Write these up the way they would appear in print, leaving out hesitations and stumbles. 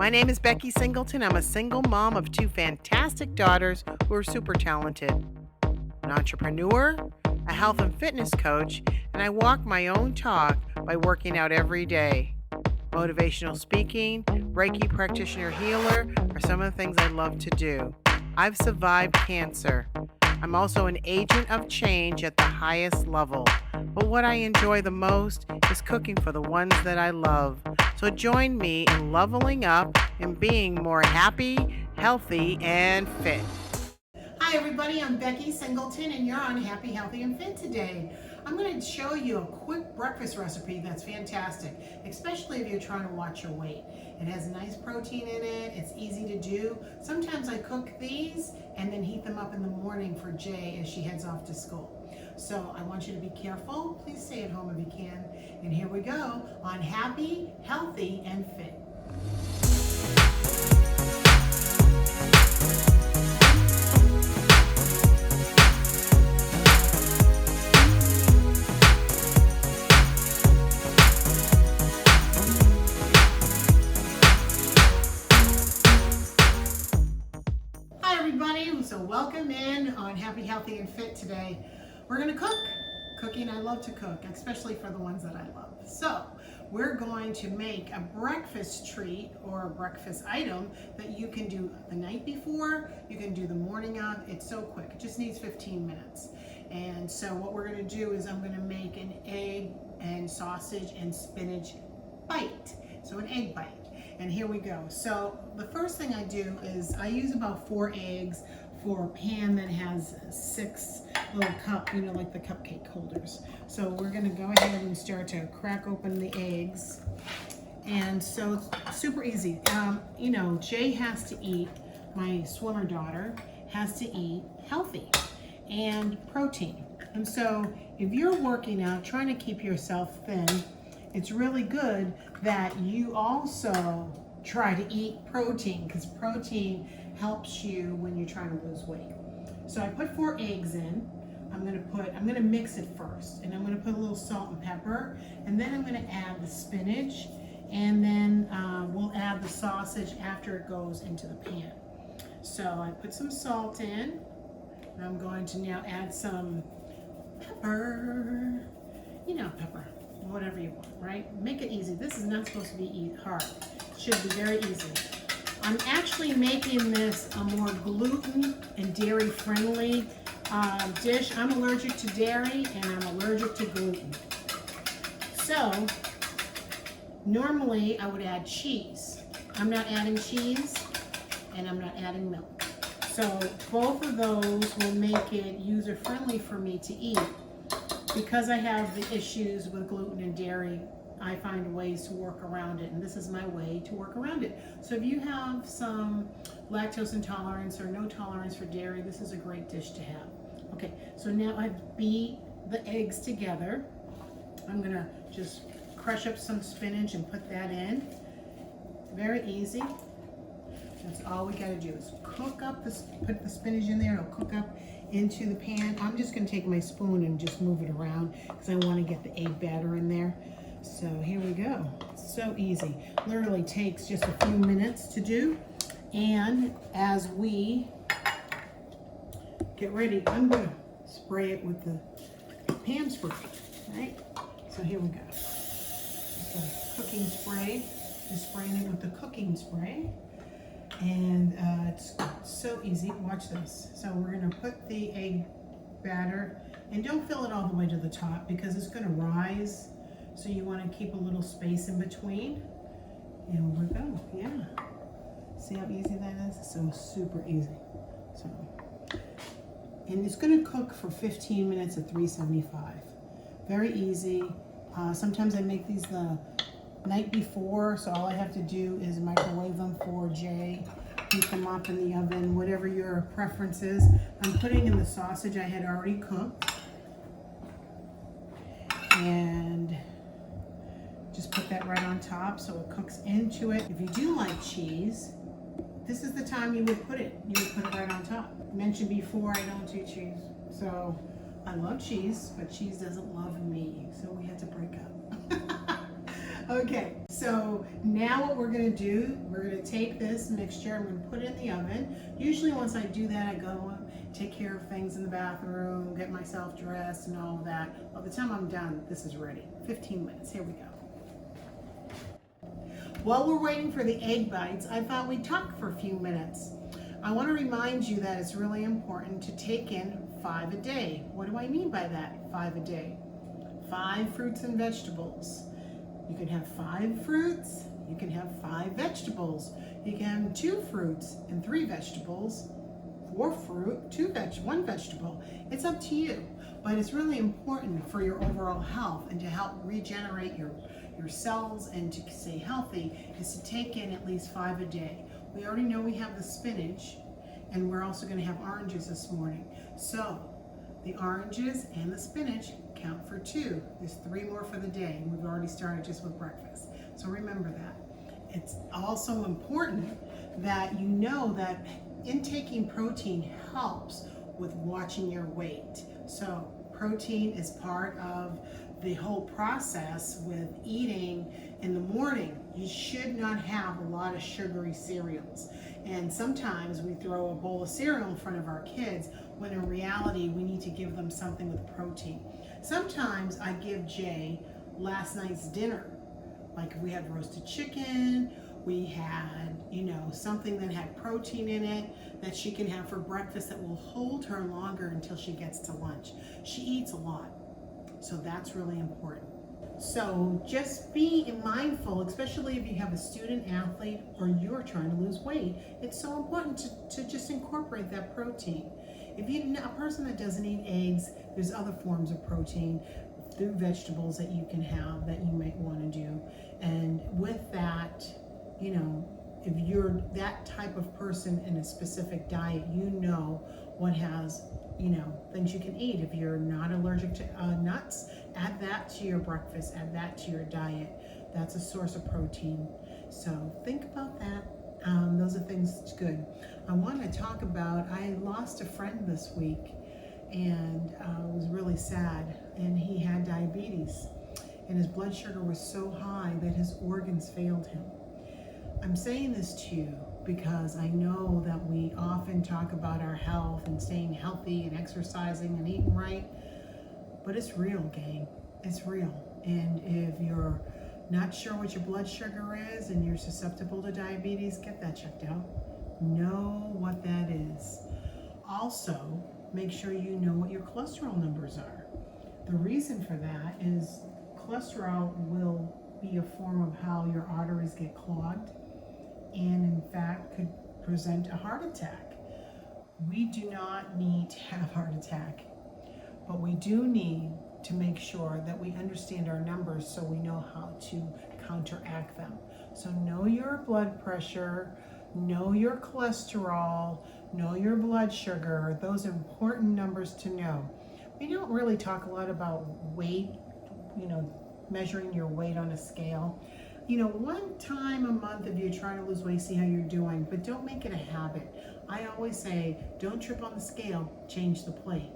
My name is Becky Singleton. I'm a single mom of two fantastic daughters who are super talented. An entrepreneur, a health and fitness coach, and I walk my own talk by working out every day. Motivational speaking, Reiki practitioner healer are some of the things I love to do. I've survived cancer. I'm also an agent of change at the highest level. But what I enjoy the most is cooking for the ones that I love. So join me in leveling up and being more happy, healthy, and fit. Hi everybody, I'm Becky Singleton and you're on Happy, Healthy, and Fit today. I'm going to show you a quick breakfast recipe that's fantastic, especially if you're trying to watch your weight. It has nice protein in it, it's easy to do. Sometimes I cook these and then heat them up in the morning for Jay as she heads off to school. So I want you to be careful. Please stay at home if you can. And here we go on Happy, Healthy, and Fit. So welcome in on Happy, Healthy, and Fit today. We're going to cook. Cooking, I love to cook, especially for the ones that I love. So we're going to make a breakfast treat or a breakfast item that you can do the night before, you can do the morning of. It's so quick. It just needs 15 minutes. And so what we're going to do is I'm going to make an egg and sausage and spinach bite. So an egg bite. And here we go. So the first thing I do is I use about 4 eggs for a pan that has 6 little cup, like the cupcake holders. So we're gonna go ahead and start to crack open the eggs. And so it's super easy. Jay has to eat, my swimmer daughter has to eat healthy and protein. And so if you're working out, trying to keep yourself thin, it's really good that you also try to eat protein, because protein helps you when you're trying to lose weight. So I put 4 eggs in. I'm gonna mix it first, and I'm gonna put a little salt and pepper, and then I'm gonna add the spinach, and then we'll add the sausage after it goes into the pan. So I put some salt in, and I'm going to now add some pepper, pepper, whatever you want, right? Make it easy. This is not supposed to be hard. It should be very easy. I'm actually making this a more gluten and dairy friendly dish. I'm allergic to dairy and I'm allergic to gluten. So normally I would add cheese. I'm not adding cheese and I'm not adding milk. So both of those will make it user friendly for me to eat. Because I have the issues with gluten and dairy, I find ways to work around it, and this is my way to work around it. So if you have some lactose intolerance or no tolerance for dairy, this is a great dish to have. Okay, so now I've beat the eggs together. I'm gonna just crush up some spinach and put that in. Very easy. That's all we gotta do is cook up put the spinach in there, it'll cook up into the pan. I'm just gonna take my spoon and just move it around because I wanna get the egg batter in there. So here we go. It's so easy. Literally takes just a few minutes to do. And as we get ready, I'm gonna spray it with the pan spray, right? So here we go. Just a cooking spray. Just spraying it with the cooking spray. And it's so easy. Watch this. So we're gonna put the egg batter, and don't fill it all the way to the top because it's gonna rise. So you want to keep a little space in between. And we're go. Yeah. See how easy that is? So super easy. So, and it's gonna cook for 15 minutes at 375. Very easy. Sometimes I make these the night before, so all I have to do is microwave them for Jay, heat them up in the oven, whatever your preference is. I'm putting in the sausage I had already cooked, and just put that right on top so it cooks into it. If you do like cheese, this is the time you would put it. You would put it right on top. I mentioned before I don't do cheese, so I love cheese, but cheese doesn't love me, so we had to break up. Okay, so now what we're gonna do, we're gonna take this mixture, I'm gonna put it in the oven. Usually once I do that, I go take care of things in the bathroom, get myself dressed and all of that. By the time I'm done, this is ready. 15 minutes, here we go. While we're waiting for the egg bites, I thought we'd talk for a few minutes. I want to remind you that it's really important to take in 5 a day. What do I mean by that, 5 a day? 5 fruits and vegetables. You can have 5 fruits, you can have 5 vegetables. You can have 2 fruits and 3 vegetables, 4 fruit, 1 vegetable. It's up to you, but it's really important for your overall health and to help regenerate your cells and to stay healthy is to take in at least 5 a day. We already know we have the spinach, and we're also going to have oranges this morning. So the oranges and the spinach count for 2. There's 3 more for the day, and we've already started just with breakfast. So remember that. It's also important that you know that intaking protein helps with watching your weight. So protein is part of the whole process with eating in the morning. You should not have a lot of sugary cereals. And sometimes we throw a bowl of cereal in front of our kids when in reality we need to give them something with protein. Sometimes I give Jay last night's dinner. Like if we had roasted chicken, we had, something that had protein in it that she can have for breakfast that will hold her longer until she gets to lunch. She eats a lot. So that's really important. So just be mindful, especially if you have a student athlete or you're trying to lose weight. It's so important to just incorporate that protein. If you're a person that doesn't eat eggs, there's other forms of protein through vegetables that you can have that you might want to do. And with that, if you're that type of person in a specific diet, what has things you can eat. If you're not allergic to nuts, add that to your breakfast, add that to your diet. That's a source of protein. So think about that. Those are things good. I want to talk about, I lost a friend this week and it was really sad, and he had diabetes and his blood sugar was so high that his organs failed him. I'm saying this to you because I know that we often talk about our health and staying healthy and exercising and eating right, but it's real, gang. It's real. And if you're not sure what your blood sugar is and you're susceptible to diabetes, get that checked out. Know what that is. Also, make sure you know what your cholesterol numbers are. The reason for that is cholesterol will be a form of how your arteries get clogged and in fact could present a heart attack. We do not need to have a heart attack, but we do need to make sure that we understand our numbers so we know how to counteract them. So know your blood pressure, know your cholesterol, know your blood sugar. Those are important numbers to know. We don't really talk a lot about weight, measuring your weight on a scale. One time a month if you're trying to lose weight, see how you're doing, but don't make it a habit. I always say, don't trip on the scale, change the plate.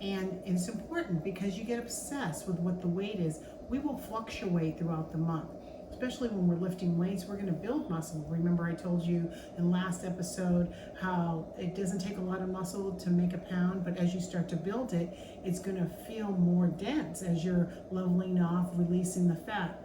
And it's important because you get obsessed with what the weight is. We will fluctuate throughout the month, especially when we're lifting weights. We're going to build muscle. Remember I told you in last episode how it doesn't take a lot of muscle to make a pound, but as you start to build it, it's going to feel more dense as you're leveling off, releasing the fat.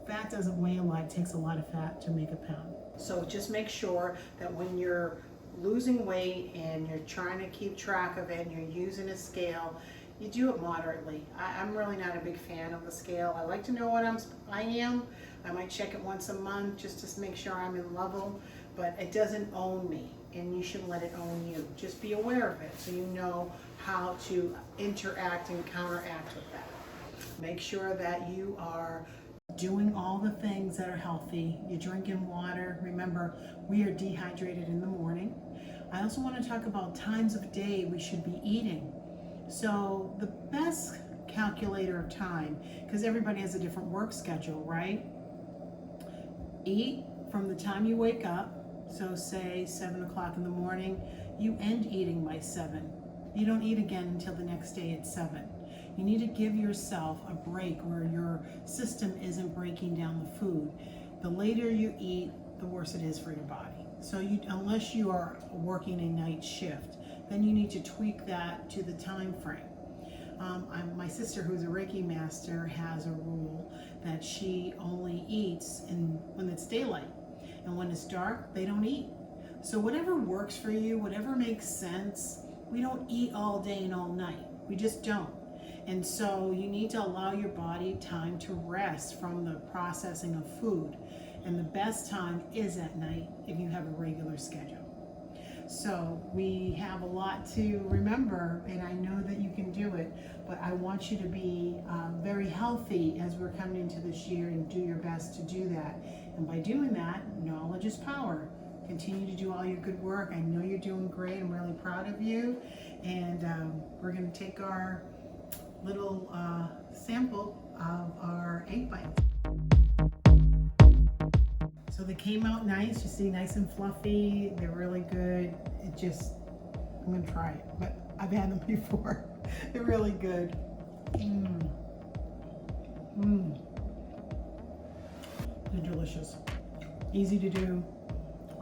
Fat doesn't weigh a lot. It takes a lot of fat to make a pound. So just make sure that when you're losing weight and you're trying to keep track of it and you're using a scale, you do it moderately. I'm really not a big fan of the scale. I like to know what I am. I might check it once a month just to make sure I'm in level, but it doesn't own me, and you shouldn't let it own you. Just be aware of it so you know how to interact and counteract with that. Make sure that you are doing all the things that are healthy. You're drinking water. Remember, we are dehydrated in the morning. I also want to talk about times of day we should be eating. So the best calculator of time, because everybody has a different work schedule, right? Eat from the time you wake up. So say 7 o'clock in the morning, you end eating by 7. You don't eat again until the next day at 7. You need to give yourself a break where your system isn't breaking down the food. The later you eat, the worse it is for your body. So unless you are working a night shift, then you need to tweak that to the time frame. My sister, who's a Reiki master, has a rule that she only eats when it's daylight, and when it's dark, they don't eat. So whatever works for you, whatever makes sense. We don't eat all day and all night. We just don't. And so you need to allow your body time to rest from the processing of food. And the best time is at night if you have a regular schedule. So we have a lot to remember, and I know that you can do it, but I want you to be very healthy as we're coming into this year, and do your best to do that. And by doing that, knowledge is power. Continue to do all your good work. I know you're doing great. I'm really proud of you. And we're going to take our little sample of our egg bites. So they came out nice. You see, nice and fluffy. They're really good. I'm going to try it, but I've had them before. They're really good. They're delicious. Easy to do.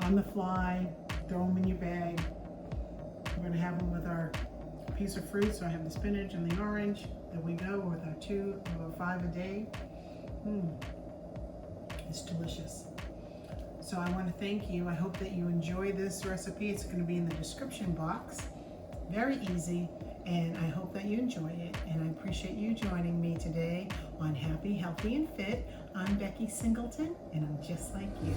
On the fly. Throw them in your bag. We're going to have them with our piece of fruit. So I have the spinach and the orange. There we go with our 2 or 5 a day. It's delicious. So I want to thank you. I hope that you enjoy this recipe. It's going to be in the description box. Very easy, and I hope that you enjoy it. And I appreciate you joining me today on Happy, Healthy, and Fit. I'm Becky Singleton, and I'm just like you.